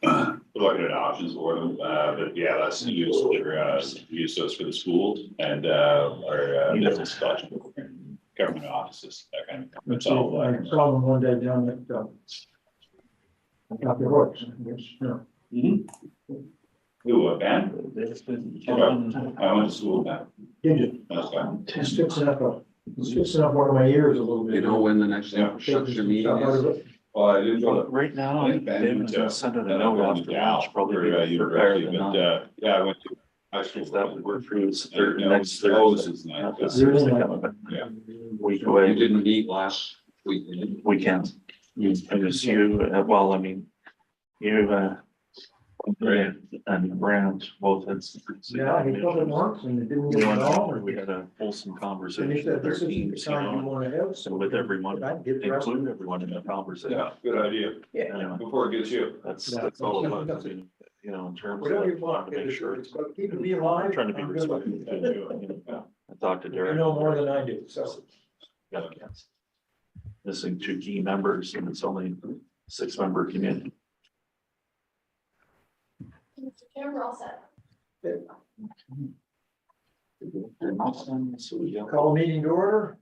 looking at options for them, but yeah, that's used for, use those for the schools and, our, business collection, government offices, that kind of thing. It's all, I saw them one day down at, up the hooks, Who, Ben? I went to school with Ben. Did you? That's fine. It's fixing up one of my ears a little bit. You know when the next infrastructure meeting is? Well, I did go to. Right now, I think Ben David went was to. gonna send it a then I note went after to lunch, Cal probably for, prepare university, the but, night. yeah, I went to high school. If that would work for you, it's And, you know, next those Thursday. is nice. Not this Thursday coming, but Yeah. week You away, didn't meet last week. did you? weekend. It was you, well, I mean, you, and Brand both had. Yeah, he told it once and it didn't We get went it all. on, we had a wholesome And he conversation said, with this their is the teams, you kind you know, want to have. so with everyone, I'd get the rest of include it. everyone in the conversation. Yeah, good idea. Anyway, Before it gets you. that's Yeah. all about, you know, in terms Whatever you of want, trying to make sure. it's about keeping me alive. I'm trying to be I'm good. respectful to you, know. I talked to Derek. You know more than I do, so. Yeah, yes. Missing 2 key members and it's only 6-member committee. Mr. Chair, we're all set. So we got, Call meeting to order.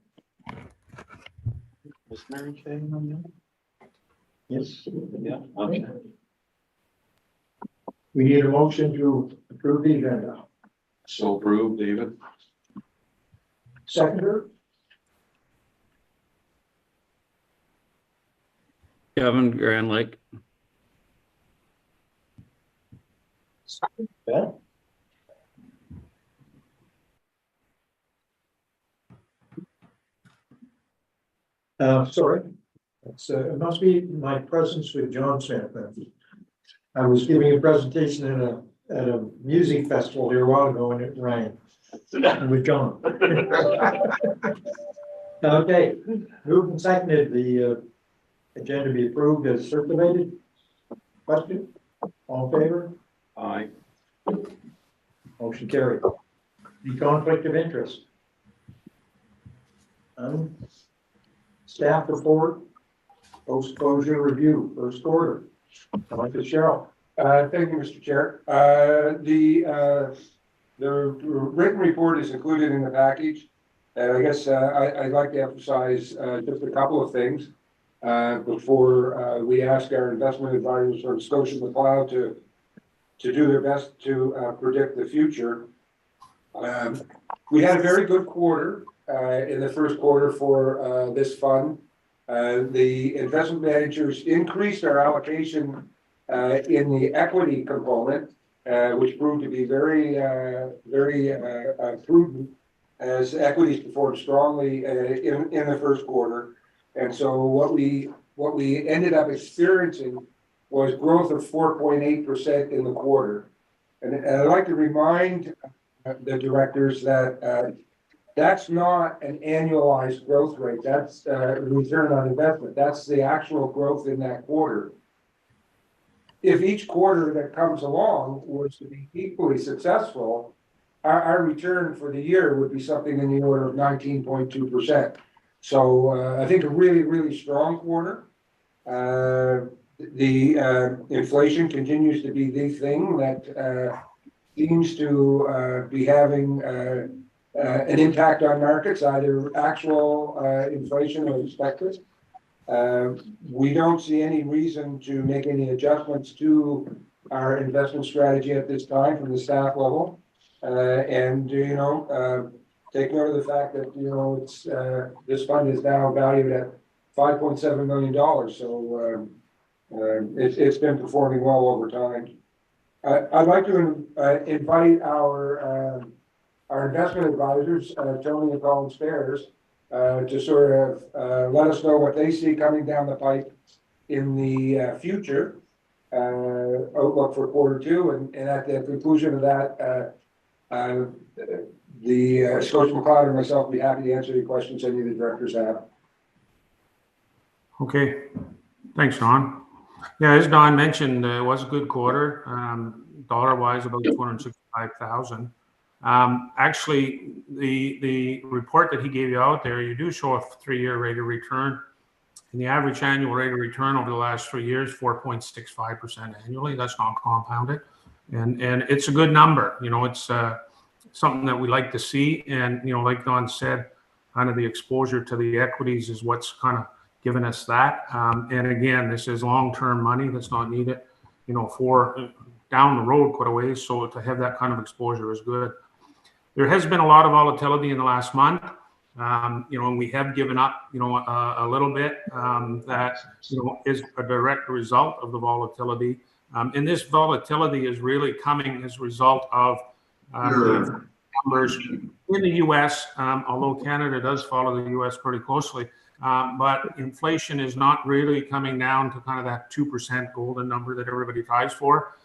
was Mary Kay on there? Yes. Yeah, okay. We need a motion to approve the agenda. So approved, David. Seconder, Kevin Grand Lake. Ben? Sorry, it must be my presence with John Smith. I was giving a presentation at a music festival here a while ago and it rained. With John. Okay, moved and seconded, the agenda be approved as circulated. Question? All in favor? Aye. Motion carried. The conflict of interest. Staff report, post-closure review, first order. Like the Cheryl. Thank you, Mr. Chair. The written report is included in the package. And I guess I'd like to emphasize just a couple of things before we ask our investment advisors from Scotia McLeod to do their best to predict the future. We had a very good quarter in the first quarter for this fund. The investment managers increased our allocation in the equity component, which proved to be very prudent as equities performed strongly in the first quarter. And so what we ended up experiencing was growth of 4.8% in the quarter. And I'd like to remind the directors that that's not an annualized growth rate. That's return on investment. That's the actual growth in that quarter. If each quarter that comes along was to be equally successful, our return for the year would be something in the order of 19.2%. So I think a really, really strong quarter. The inflation continues to be the thing that seems to be having an impact on markets, either actual inflation or expected. We don't see any reason to make any adjustments to our investment strategy at this time from the staff level. And, take note of the fact that, it's, this fund is now valued at $5.7 million. So it's been performing well over time. I'd like to invite our investment advisors, Tony and Colin Spares, to sort of let us know what they see coming down the pipe in the future outlook for quarter two. And at the conclusion of that, the Scotia McLeod and myself will be happy to answer any questions any of the directors have. Okay, thanks, Ron. Yeah, as Don mentioned, it was a good quarter. Dollar-wise, about 265,000. Actually, the report that he gave you out there, you do show a 3-year rate of return. And the average annual rate of return over the last 3 years, 4.65% annually. That's not compounded. And it's a good number. It's something that we like to see. And, like Don said, kind of the exposure to the equities is what's kind of given us that. And again, this is long-term money that's not needed, for down the road quite a ways. So to have that kind of exposure is good. There has been a lot of volatility in the last month. And we have given up, a little bit, that, is a direct result of the volatility. And this volatility is really coming as a result of the numbers in the U.S., although Canada does follow the U.S. pretty closely. But inflation is not really coming down to kind of that 2% golden number that everybody tries for.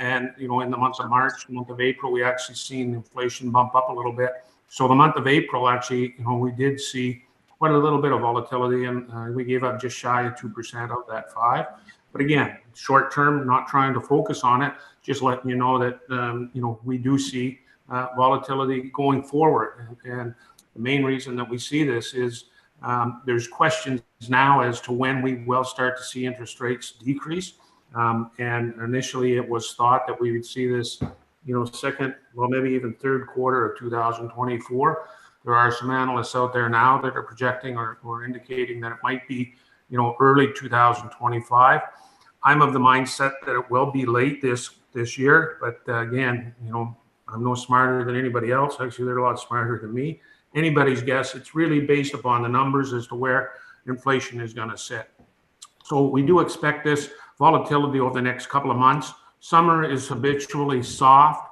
And, in the month of March, month of April, we actually seen inflation bump up a little bit. So the month of April, actually, we did see quite a little bit of volatility, and we gave up just shy of 2% of that 5. But again, short term, not trying to focus on it, just letting you know that, we do see volatility going forward. And the main reason that we see this is there's questions now as to when we will start to see interest rates decrease. And initially it was thought that we would see this, second, well, maybe even third quarter of 2024. There are some analysts out there now that are projecting or indicating that it might be, early 2025. I'm of the mindset that it will be late this year, but again, I'm no smarter than anybody else. Actually, they're a lot smarter than me. Anybody's guess. It's really based upon the numbers as to where inflation is going to sit. So we do expect this volatility over the next couple of months. Summer is habitually soft,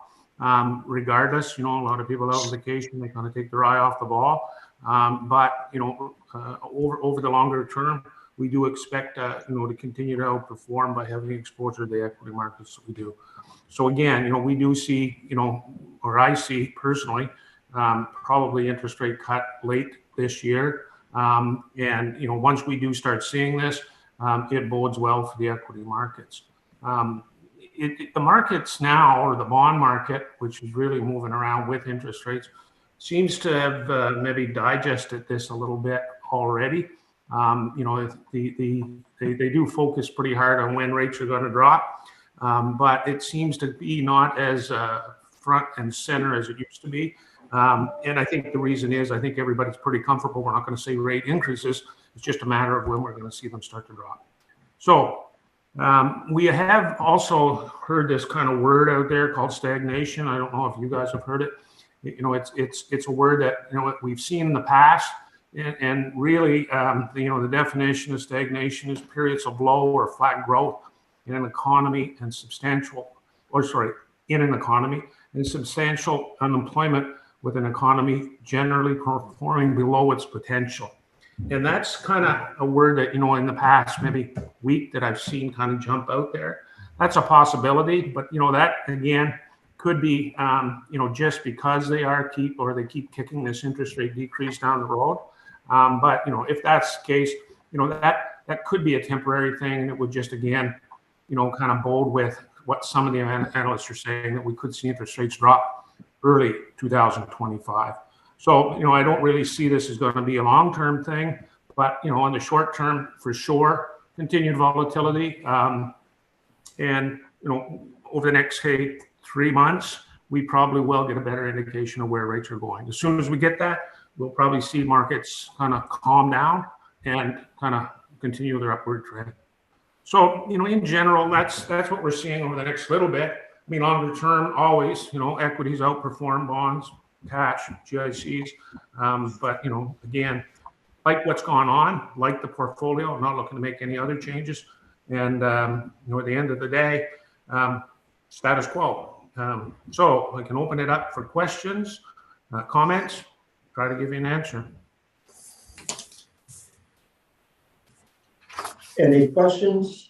regardless. A lot of people out on vacation, they kind of take their eye off the ball. But over the longer term, we do expect to continue to outperform by having exposure to the equity markets that we do. So again, we do see, or I see personally, probably interest rate cut late this year. And once we do start seeing this, it bodes well for the equity markets. The markets now, or the bond market, which is really moving around with interest rates, seems to have maybe digested this a little bit already. They do focus pretty hard on when rates are going to drop, but it seems to be not as front and center as it used to be. And I think the reason is, I think everybody's pretty comfortable. We're not going to see rate increases. It's just a matter of when we're going to see them start to drop. So we have also heard this kind of word out there called stagnation. I don't know if you guys have heard it. It's a word that we've seen in the past, and really the definition of stagnation is periods of low or flat growth in an economy and substantial unemployment, with an economy generally performing below its potential. And that's kind of a word that, in the past maybe week that I've seen kind of jump out there. That's a possibility, but that again could be just because they keep kicking this interest rate decrease down the road. But if that's the case, that could be a temporary thing, and it would just again kind of bode with what some of the analysts are saying, that we could see interest rates drop early 2025. So, I don't really see this as going to be a long-term thing, but, on the short term, for sure, continued volatility. And, over the next, 3 months, we probably will get a better indication of where rates are going. As soon as we get that, we'll probably see markets kind of calm down and kind of continue their upward trend. So, in general, that's what we're seeing over the next little bit. I mean, longer term, always, equities outperform bonds, cash, GICs. But, again, like what's gone on, like the portfolio, I'm not looking to make any other changes. And, at the end of the day, status quo. So I can open it up for questions, comments, try to give you an answer. Any questions?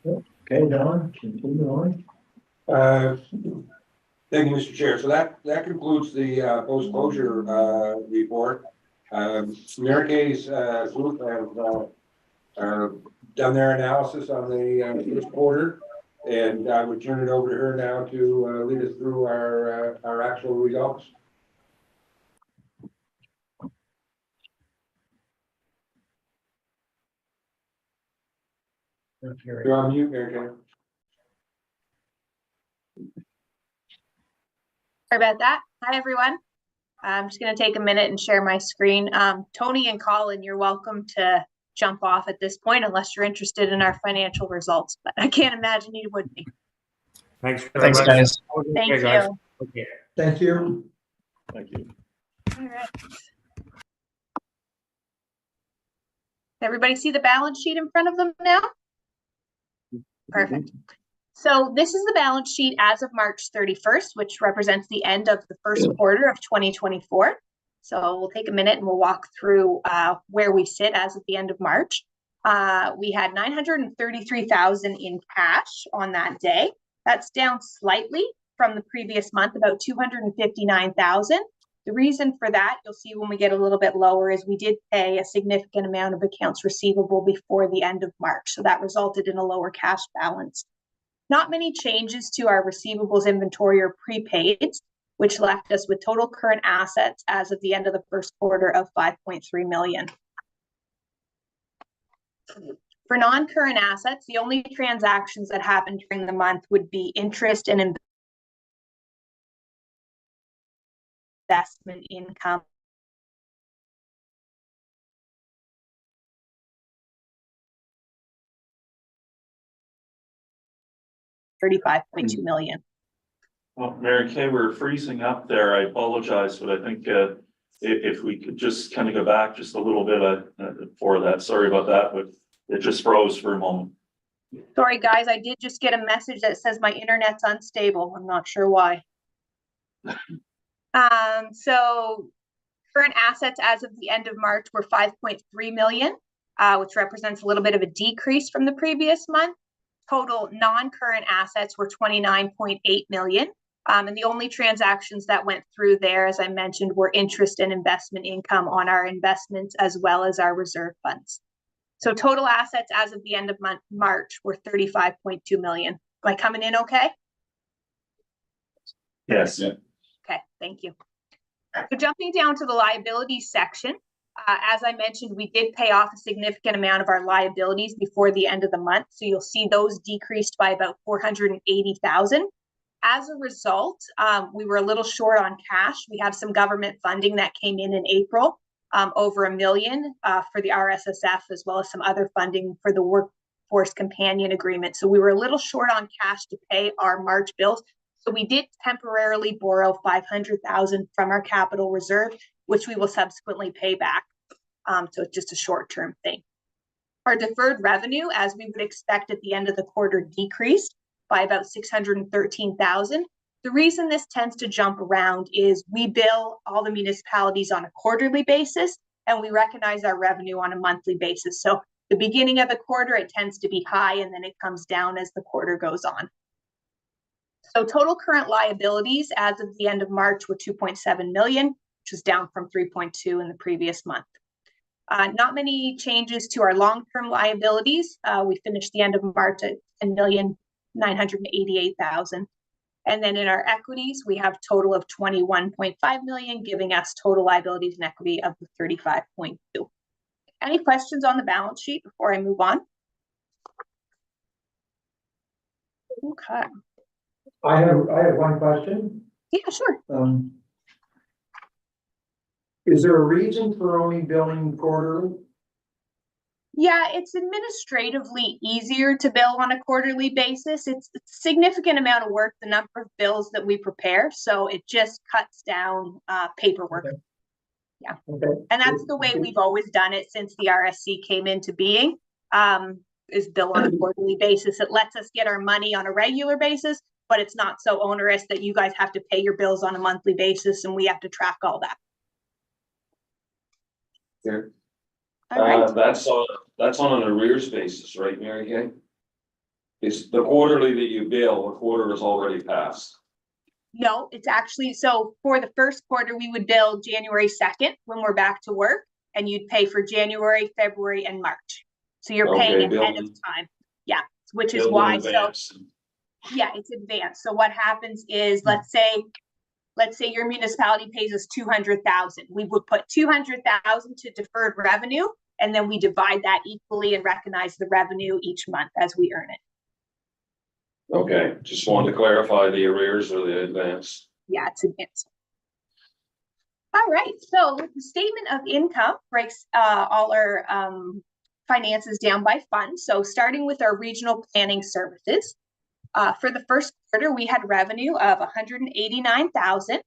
Okay, Don, continue on. Thank you, Mr. Chair. So that concludes the post-closure report. Mary Kay's group have done their analysis on the first quarter, And I would turn it over to her now to lead us through our actual results. You're on mute, Mary Kay. Sorry about that. Hi, everyone. I'm just going to take a minute and share my screen. Tony and Colin, you're welcome to jump off at this point unless you're interested in our financial results, but I can't imagine you would be. Thanks very much. guys. Thank Okay, guys. you. Okay. Thank you. Thank you. All right. Everybody see the balance sheet in front of them now? Perfect. So this is the balance sheet as of March 31st, which represents the end of the first quarter of 2024. So we'll take a minute and we'll walk through where we sit as of the end of March. We had 933,000 in cash on that day. That's down slightly from the previous month, about 259,000. The reason for that, you'll see when we get a little bit lower, is we did pay a significant amount of accounts receivable before the end of March. So that resulted in a lower cash balance. Not many changes to our receivables inventory or prepaids, which left us with total current assets as of the end of the first quarter of 5.3 million. For non-current assets, the only transactions that happened during the month would be interest and investment income. $35.2 million. Well, Mary Kay, we're freezing up there. I apologize, but I think if we could just kind of go back just a little bit for that. Sorry about that, but it just froze for a moment. Sorry, guys, I did just get a message that says my internet's unstable. I'm not sure why. So current assets as of the end of March were 5.3 million, which represents a little bit of a decrease from the previous month. Total non-current assets were 29.8 million. And the only transactions that went through there, as I mentioned, were interest and investment income on our investments as well as our reserve funds. So total assets as of the end of March were 35.2 million. Am I coming in okay? Yes. Yeah. Okay, thank you. So jumping down to the liabilities section, as I mentioned, we did pay off a significant amount of our liabilities before the end of the month. So you'll see those decreased by about 480,000. As a result, we were a little short on cash. We have some government funding that came in April, over $1 million for the RSSF, as well as some other funding for the Workforce Companion Agreement. So we were a little short on cash to pay our March bills. So we did temporarily borrow 500,000 from our capital reserve, which we will subsequently pay back. So it's just a short-term thing. Our deferred revenue, as we would expect at the end of the quarter, decreased by about 613,000. The reason this tends to jump around is we bill all the municipalities on a quarterly basis, and we recognize our revenue on a monthly basis. So the beginning of the quarter, it tends to be high, and then it comes down as the quarter goes on. So total current liabilities as of the end of March were 2.7 million, which was down from 3.2 in the previous month. Not many changes to our long-term liabilities. We finished the end of March at 10,988,000. And then in our equities, we have a total of 21.5 million, giving us total liabilities and equity of 35.2. Any questions on the balance sheet before I move on? Okay. I have one question. Yeah, sure. Is there a reason for only billing quarterly? Yeah, it's administratively easier to bill on a quarterly basis. It's a significant amount of work, the number of bills that we prepare. So it just cuts down paperwork. Okay. Yeah. Okay. And that's the way we've always done it since the RSC came into being, is bill on a quarterly basis. It lets us get our money on a regular basis, but it's not so onerous that you guys have to pay your bills on a monthly basis and we have to track all that. Yeah. All right. That's on an arrears basis, right, Mary Kay? It's the quarterly that you bill, the quarter is already passed. No, it's actually, so for the first quarter, we would bill January 2nd when we're back to work, and you'd pay for January, February, and March. So you're paying ahead of time. Yeah, which is why. So Yeah, it's advanced. So what happens is, let's say your municipality pays us 200,000. We would put 200,000 to deferred revenue, and then we divide that equally and recognize the revenue each month as we earn it. Okay, just wanted to clarify the arrears or the advance. Yeah, it's advanced. All right, so the statement of income breaks all our finances down by fund. So starting with our regional planning services, for the first quarter, we had revenue of 189,000,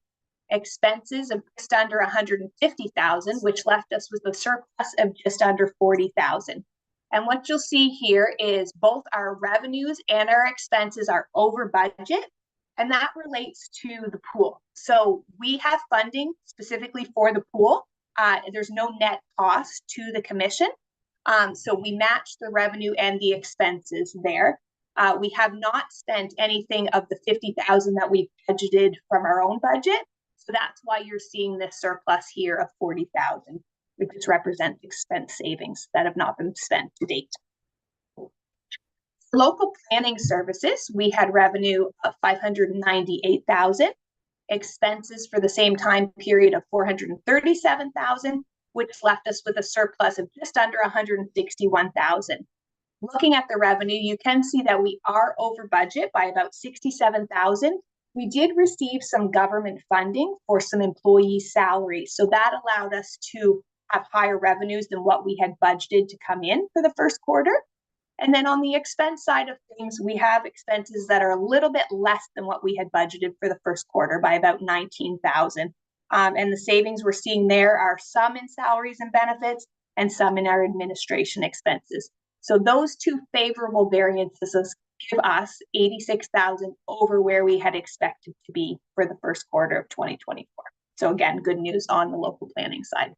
expenses of just under 150,000, which left us with a surplus of just under 40,000. And what you'll see here is both our revenues and our expenses are over budget, and that relates to the pool. So we have funding specifically for the pool. There's no net cost to the commission. So we match the revenue and the expenses there. We have not spent anything of the 50,000 that we budgeted from our own budget. So that's why you're seeing this surplus here of 40,000, which just represents expense savings that have not been spent to date. Local planning services, we had revenue of 598,000, expenses for the same time period of 437,000, which left us with a surplus of just under 161,000. Looking at the revenue, you can see that we are over budget by about 67,000. We did receive some government funding for some employee salaries, so that allowed us to have higher revenues than what we had budgeted to come in for the first quarter. And then on the expense side of things, we have expenses that are a little bit less than what we had budgeted for the first quarter by about 19,000. And the savings we're seeing there are some in salaries and benefits and some in our administration expenses. So those two favorable variances give us 86,000 over where we had expected to be for the first quarter of 2024. So again, good news on the local planning side.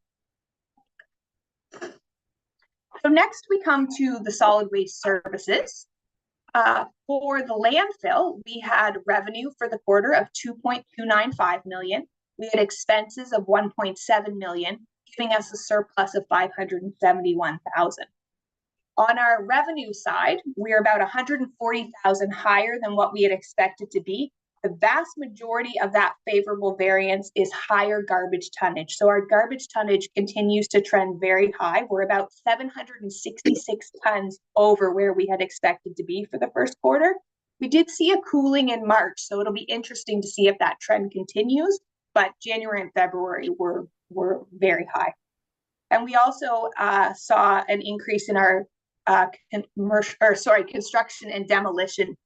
So next we come to the solid waste services. For the landfill, we had revenue for the quarter of 2.295 million. We had expenses of 1.7 million, giving us a surplus of 571,000. On our revenue side, we're about 140,000 higher than what we had expected to be. The vast majority of that favorable variance is higher garbage tonnage. So our garbage tonnage continues to trend very high. We're about 766 tons over where we had expected to be for the first quarter. We did see a cooling in March, so it'll be interesting to see if that trend continues, but January and February were very high. And we also saw an increase in our construction and demolition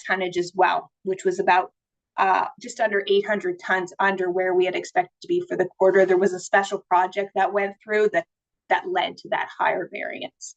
tonnage as well, which was about just under 800 tons under where we had expected to be for the quarter. There was a special project that went through that led to that higher variance.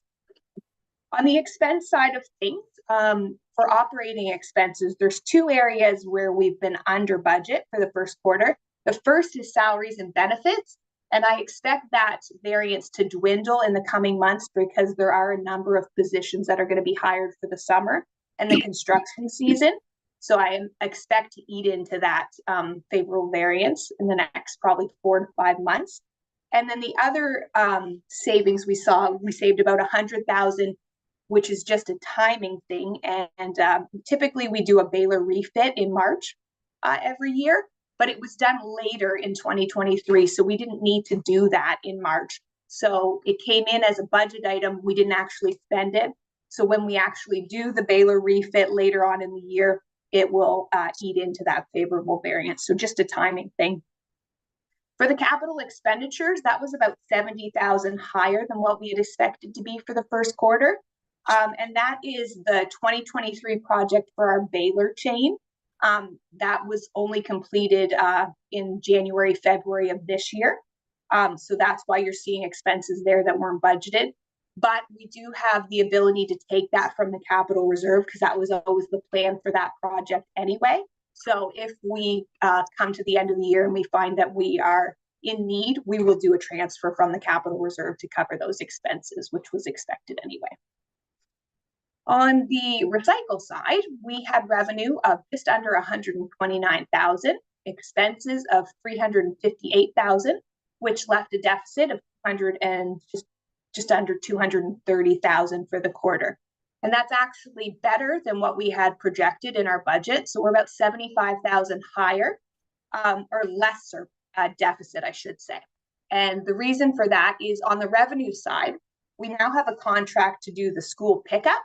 On the expense side of things, for operating expenses, there's two areas where we've been under budget for the first quarter. The first is salaries and benefits. And I expect that variance to dwindle in the coming months because there are a number of positions that are going to be hired for the summer and the construction season. So I expect to eat into that favorable variance in the next probably 4 to 5 months. And then the other savings we saved about 100,000, which is just a timing thing. And typically we do a baler refit in March every year, but it was done later in 2023. So we didn't need to do that in March. So it came in as a budget item. We didn't actually spend it. So when we actually do the baler refit later on in the year, it will eat into that favorable variance. So just a timing thing. For the capital expenditures, that was about 70,000 higher than what we had expected to be for the first quarter. And that is the 2023 project for our baler chain. That was only completed in January, February of this year. So that's why you're seeing expenses there that weren't budgeted. But we do have the ability to take that from the capital reserve because that was always the plan for that project anyway. So if we come to the end of the year and we find that we are in need, we will do a transfer from the capital reserve to cover those expenses, which was expected anyway. On the recycle side, we had revenue of just under 129,000, expenses of 358,000, which left a deficit of just under 230,000 for the quarter. And that's actually better than what we had projected in our budget. So we're about 75,000 higher, or lesser deficit, I should say. And the reason for that is on the revenue side, we now have a contract to do the school pickup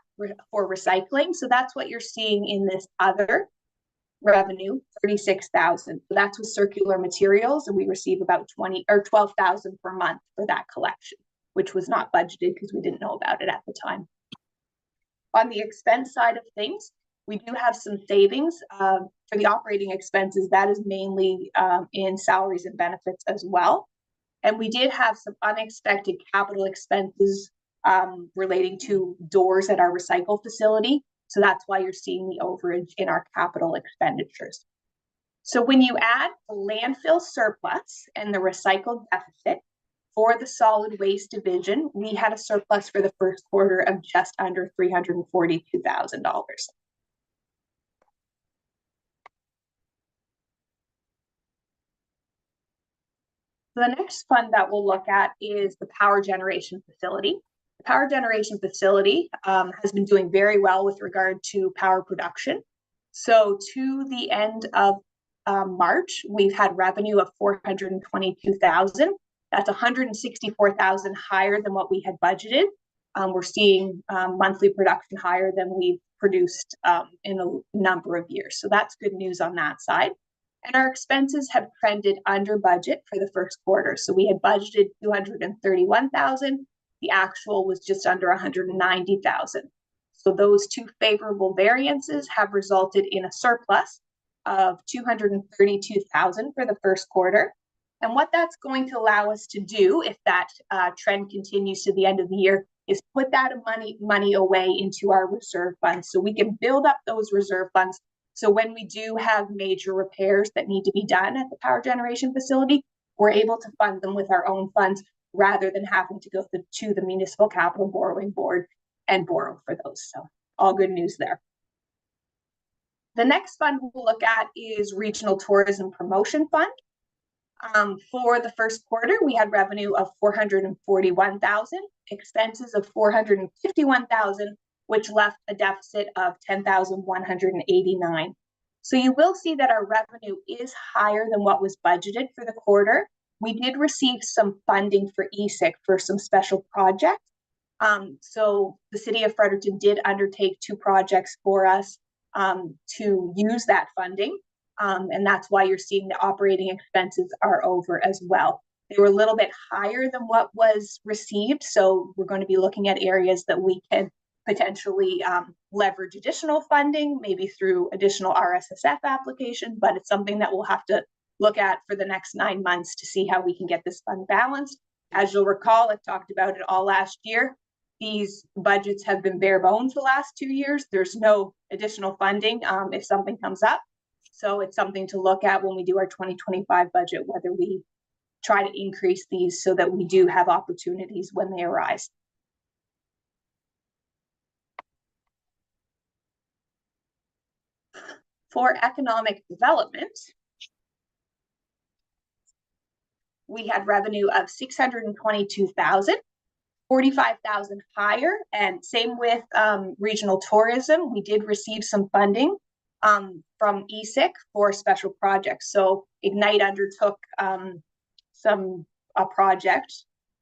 for recycling. So that's what you're seeing in this other revenue, 36,000. So that's with circular materials, and we receive about 20 or 12,000 per month for that collection, which was not budgeted because we didn't know about it at the time. On the expense side of things, we do have some savings for the operating expenses. That is mainly in salaries and benefits as well. And we did have some unexpected capital expenses relating to doors at our recycle facility. So that's why you're seeing the overage in our capital expenditures. So when you add the landfill surplus and the recycled deficit for the solid waste division, we had a surplus for the first quarter of just under $342,000. The next fund that we'll look at is the power generation facility. The power generation facility has been doing very well with regard to power production. So to the end of March, we've had revenue of $422,000. That's $164,000 higher than what we had budgeted. We're seeing monthly production higher than we've produced in a number of years. So that's good news on that side. And our expenses have trended under budget for the first quarter. So we had budgeted $231,000. The actual was just under $190,000. So those two favorable variances have resulted in a surplus of $232,000 for the first quarter. And what that's going to allow us to do, if that trend continues to the end of the year, is put that money away into our reserve funds. So we can build up those reserve funds. So when we do have major repairs that need to be done at the power generation facility, we're able to fund them with our own funds rather than having to go to the Municipal Capital Borrowing Board and borrow for those. So all good news there. The next fund we'll look at is Regional Tourism Promotion Fund. For the first quarter, we had revenue of $441,000, expenses of $451,000, which left a deficit of $10,189. So you will see that our revenue is higher than what was budgeted for the quarter. We did receive some funding for ESIC for some special projects. So the city of Fredericton did undertake 2 projects for us to use that funding. And that's why you're seeing the operating expenses are over as well. They were a little bit higher than what was received. So we're going to be looking at areas that we can potentially leverage additional funding, maybe through additional RSSF application, but it's something that we'll have to look at for the next 9 months to see how we can get this fund balanced. As you'll recall, I've talked about it all last year. These budgets have been bare bones the last 2 years. There's no additional funding if something comes up. So it's something to look at when we do our 2025 budget, whether we try to increase these so that we do have opportunities when they arise. For economic development, we had revenue of $622,000, $45,000 higher, and same with regional tourism. We did receive some funding from ESIC for special projects. So Ignite undertook a project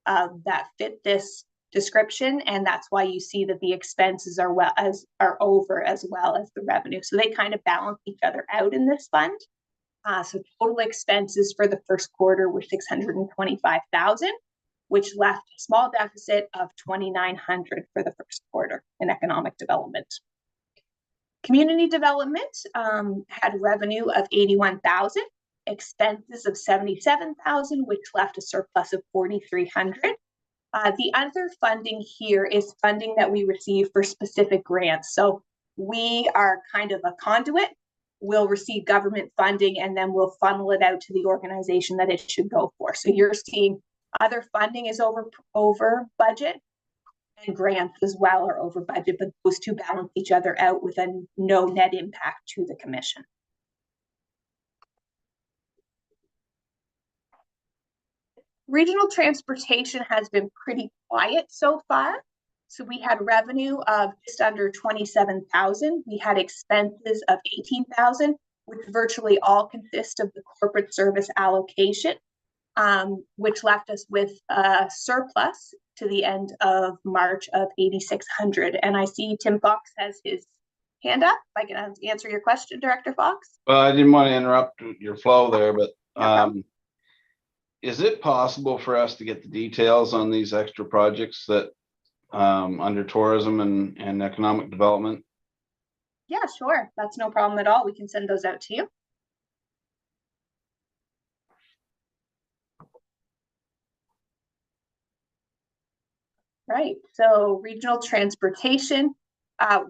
that fit this description, and that's why you see that the expenses are over as well as the revenue. So they kind of balance each other out in this fund. So total expenses for the first quarter were $625,000, which left a small deficit of $2,900 for the first quarter in economic development. Community development had revenue of $81,000, expenses of $77,000, which left a surplus of $4,300. The other funding here is funding that we receive for specific grants. So we are kind of a conduit. We'll receive government funding and then we'll funnel it out to the organization that it should go for. So you're seeing other funding is over budget, and grants as well are over budget, but those two balance each other out with a no net impact to the commission. Regional transportation has been pretty quiet so far. So we had revenue of just under 27,000. We had expenses of 18,000, which virtually all consist of the corporate service allocation, which left us with a surplus to the end of March of 8,600. And I see Tim Fox has his hand up. If I can answer your question, Director Fox. Well, I didn't want to interrupt your flow there, but No problem. is it possible for us to get the details on these extra projects that under tourism and economic development? Yeah, sure. That's no problem at all. We can send those out to you. Right. So regional transportation, as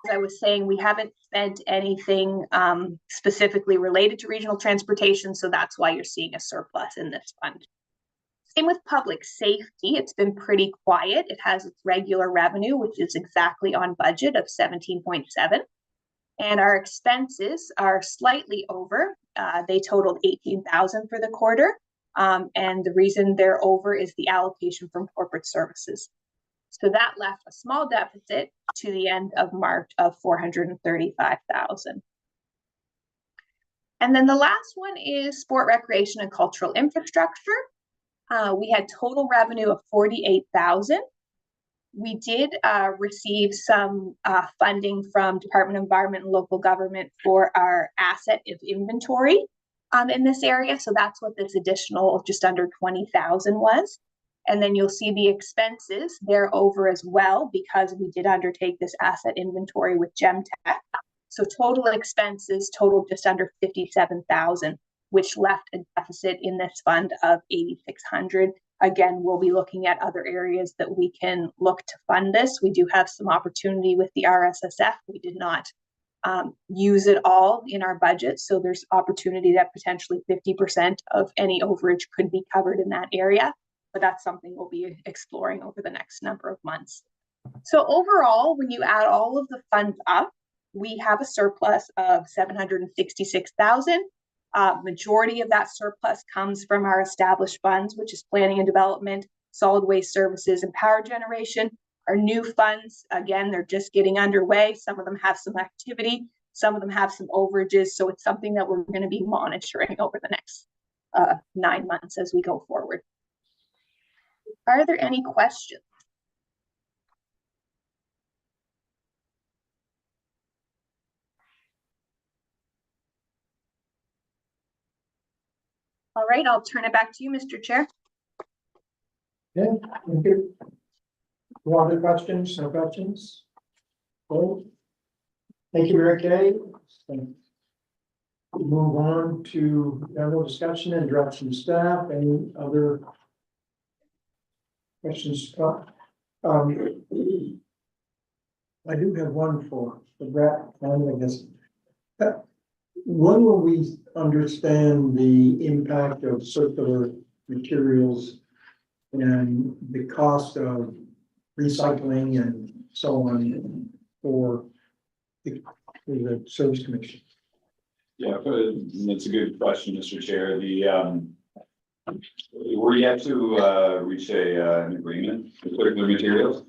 I was saying, we haven't spent anything specifically related to regional transportation, so that's why you're seeing a surplus in this fund. Same with public safety. It's been pretty quiet. It has its regular revenue, which is exactly on budget of 17.7. And our expenses are slightly over. They totaled 18,000 for the quarter. And the reason they're over is the allocation from corporate services. So that left a small deficit to the end of March of 435,000. And then the last one is sport, recreation, and cultural infrastructure. We had total revenue of 48,000. We did receive some funding from Department of Environment and Local Government for our asset of inventory in this area. So that's what this additional just under 20,000 was. And then you'll see the expenses, they're over as well because we did undertake this asset inventory with Gemtech. So total expenses totaled just under 57,000, which left a deficit in this fund of 8,600. Again, we'll be looking at other areas that we can look to fund this. We do have some opportunity with the RSSF. We did not use it all in our budget. So there's opportunity that potentially 50% of any overage could be covered in that area. But that's something we'll be exploring over the next number of months. So overall, when you add all of the funds up, we have a surplus of 766,000. Majority of that surplus comes from our established funds, which is planning and development, solid waste services, and power generation. Our new funds, again, they're just getting underway. Some of them have some activity, some of them have some overages. So it's something that we're going to be monitoring over the next 9 months as we go forward. Are there any questions? All right, I'll turn it back to you, Mr. Chair. Yeah, thank you. No other questions? No questions? Cool. Thank you, Mary Kay. Move on to general discussion and direction staff. Any other questions? I do have one for Brett, I guess. When will we understand the impact of circular materials and the cost of recycling and so on for the Service Commission? Yeah, that's a good question, Mr. Chair. We're yet to reach an agreement with circular materials.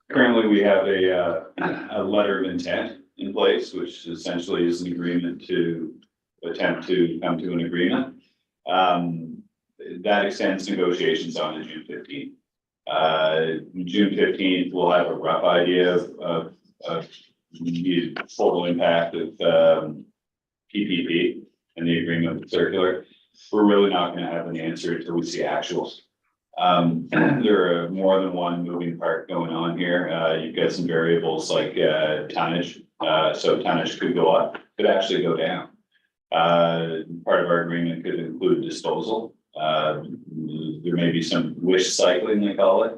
Currently, we have a letter of intent in place, which essentially is an agreement to attempt to come to an agreement. That extends negotiations on to June 15th. June 15th, we'll have a rough idea of the total impact of PPP and the agreement with circular. We're really not going to have an answer until we see actuals. There are more than one moving part going on here. You've got some variables like tonnage. So tonnage could go up, could actually go down. Part of our agreement could include disposal. There may be some wish cycling, they call it,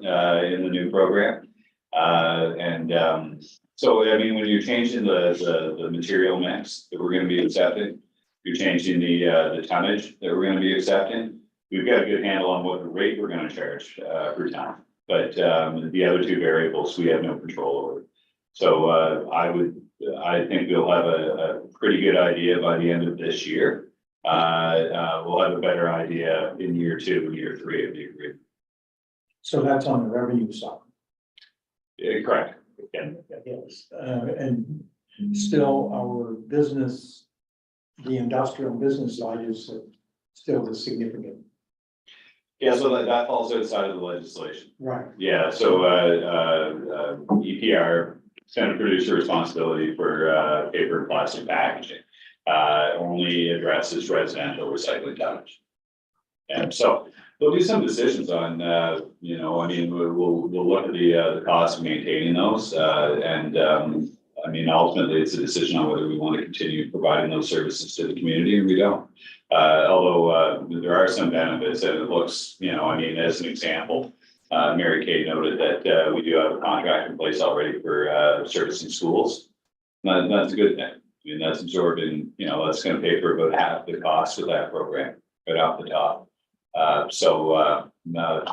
in the new program. So, I mean, when you're changing the material mix that we're going to be accepting, you're changing the tonnage that we're going to be accepting. We've got a good handle on what the rate we're going to charge per ton, but the other two variables we have no control over. So I think we'll have a pretty good idea by the end of this year. We'll have a better idea in year 2 and year 3 of the agreement. So that's on the revenue side. Correct. Yeah. Yes, and still our business, the industrial business side is still the significant. Yeah, so that falls outside of the legislation. Right. Yeah, so, EPR, standard producer responsibility for, paper and plastic packaging, only addresses residential recycling tonnage. And so there'll be some decisions on, you know, I mean, we'll look at the cost of maintaining those, I mean, ultimately, it's a decision on whether we want to continue providing those services to the community or we don't. Although, there are some benefits and it looks, you know, I mean, as an example, Mary Kay noted that, we do have a contract in place already for, servicing schools. That's a good thing. I mean, that's absorbing, you know, that's gonna pay for about half the cost of that program right off the top.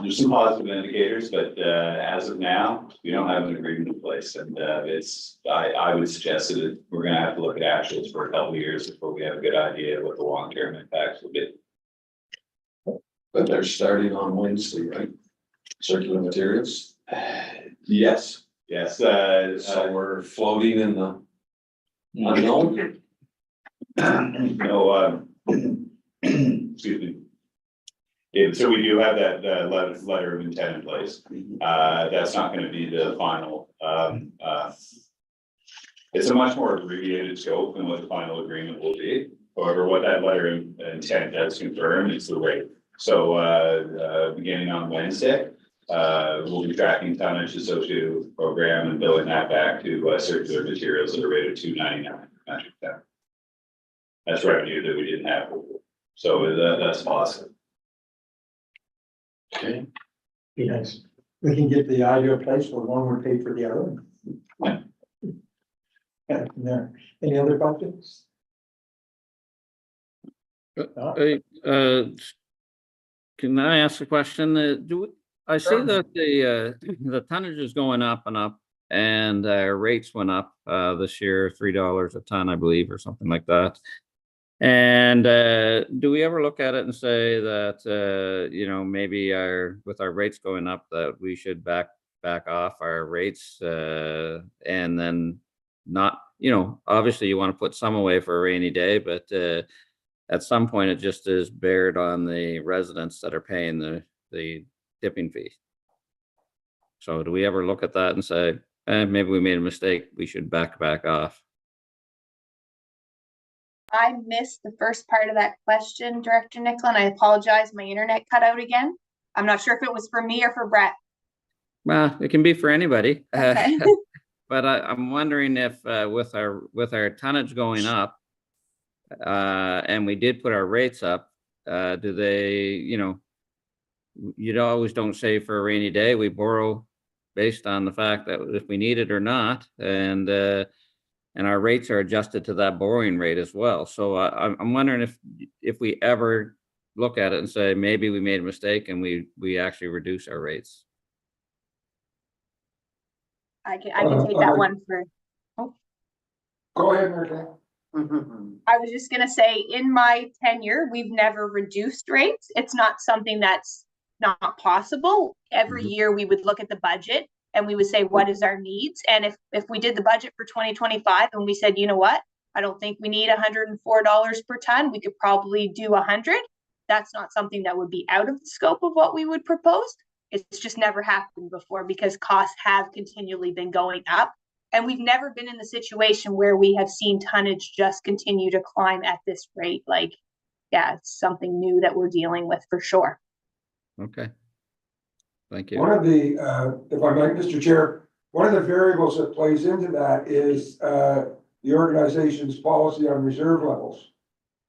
There's some positive indicators, but, as of now, we don't have an agreement in place and, I would suggest that we're gonna have to look at actuals for a couple of years before we have a good idea of what the long-term impacts will be. But they're starting on Wednesday, right? Circular materials. Yes, yes, So we're floating in the unknown. no, excuse me. Yeah, so we do have that, letter of intent in place. That's not gonna be the final, it's a much more abbreviated scope than what the final agreement will be. However, what that letter of intent does confirm is the rate. So, beginning on Wednesday, we'll be tracking tonnage associated with the program and billing that back to, circular materials at a rate of $2.99 metric ton. That's revenue that we didn't have before. So that's positive. Okay. Be nice. We can get the ideal place where one would pay for the other. Yeah. Any other questions? Can I ask a question? I see Sure. that the tonnage is going up and up and rates went up this year, $3 a ton, I believe, or something like that. And do we ever look at it and say that, you know, maybe with our rates going up, that we should back off our rates and then not, you know, obviously you want to put some away for a rainy day, but at some point it just is bared on the residents that are paying the tipping fee. So do we ever look at that and say, maybe we made a mistake, we should back off? I missed the first part of that question, Director Nicola, and I apologize, my internet cut out again. I'm not sure if it was for me or for Brett. Well, it can be for anybody. Okay. But I'm wondering if with our tonnage going up, and we did put our rates up, do they, you know, you always don't say for a rainy day, we borrow based on the fact that if we need it or not, and our rates are adjusted to that borrowing rate as well. So I'm wondering if we ever look at it and say, maybe we made a mistake and we actually reduce our rates. I can take that one for. Go ahead, Mary Kay. I was just gonna say, in my tenure, we've never reduced rates. It's not something that's not possible. Every year we would look at the budget and we would say, what is our needs? And if we did the budget for 2025 and we said, you know what, I don't think we need $104 per ton, we could probably do 100. That's not something that would be out of the scope of what we would propose. It's just never happened before because costs have continually been going up. And we've never been in the situation where we have seen tonnage just continue to climb at this rate. Like, yeah, it's something new that we're dealing with for sure. Okay. Thank you. One of the, if I might, Mr. Chair, one of the variables that plays into that is the organization's policy on reserve levels.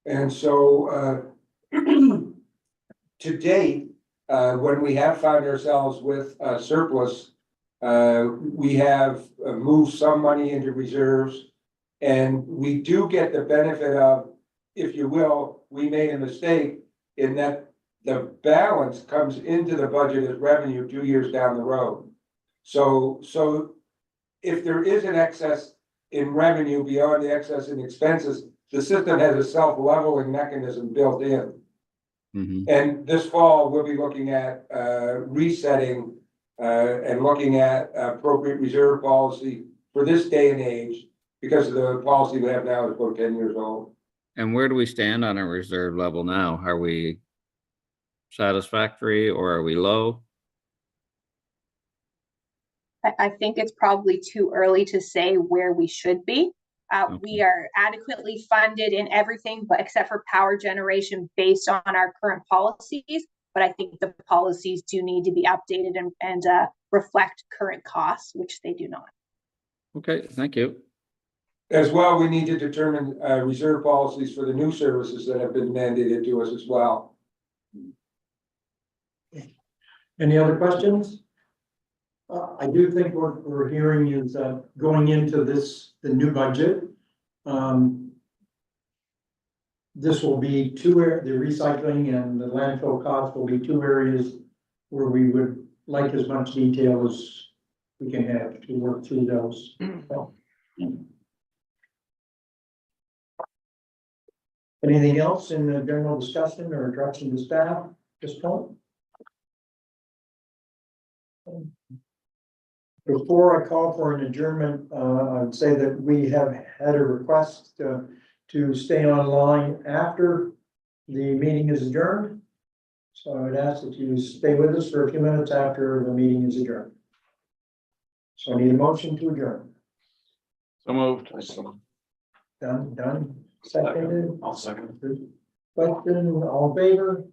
And so to date, when we have found ourselves with a surplus, we have moved some money into reserves. And we do get the benefit of, if you will, we made a mistake in that the balance comes into the budget as revenue 2 years down the road. So if there is an excess in revenue beyond the excess in expenses, the system has a self-leveling mechanism built in. And this fall, we'll be looking at resetting and looking at appropriate reserve policy for this day and age, because of the policy we have now is about 10 years old. And where do we stand on our reserve level now? Are we satisfactory or are we low? I think it's probably too early to say where we should be. We are adequately funded in everything, but except for power generation based on our current policies. But I think the policies do need to be updated and reflect current costs, which they do not. Okay, thank you. As well, we need to determine reserve policies for the new services that have been mandated to us as well. Any other questions? I do think what we're hearing is going into the new budget. This will be the recycling and the landfill costs will be two areas where we would like as much detail as we can have to work through those. So. Anything else in the general discussion or direction to staff at this point? Before I call for an adjournment, I'd say that we have had a request to stay online after the meeting is adjourned. So I would ask that you stay with us for a few minutes after the meeting is adjourned. So I need a motion to adjourn. So moved. Done, seconded. I'll second. Question, all in favor?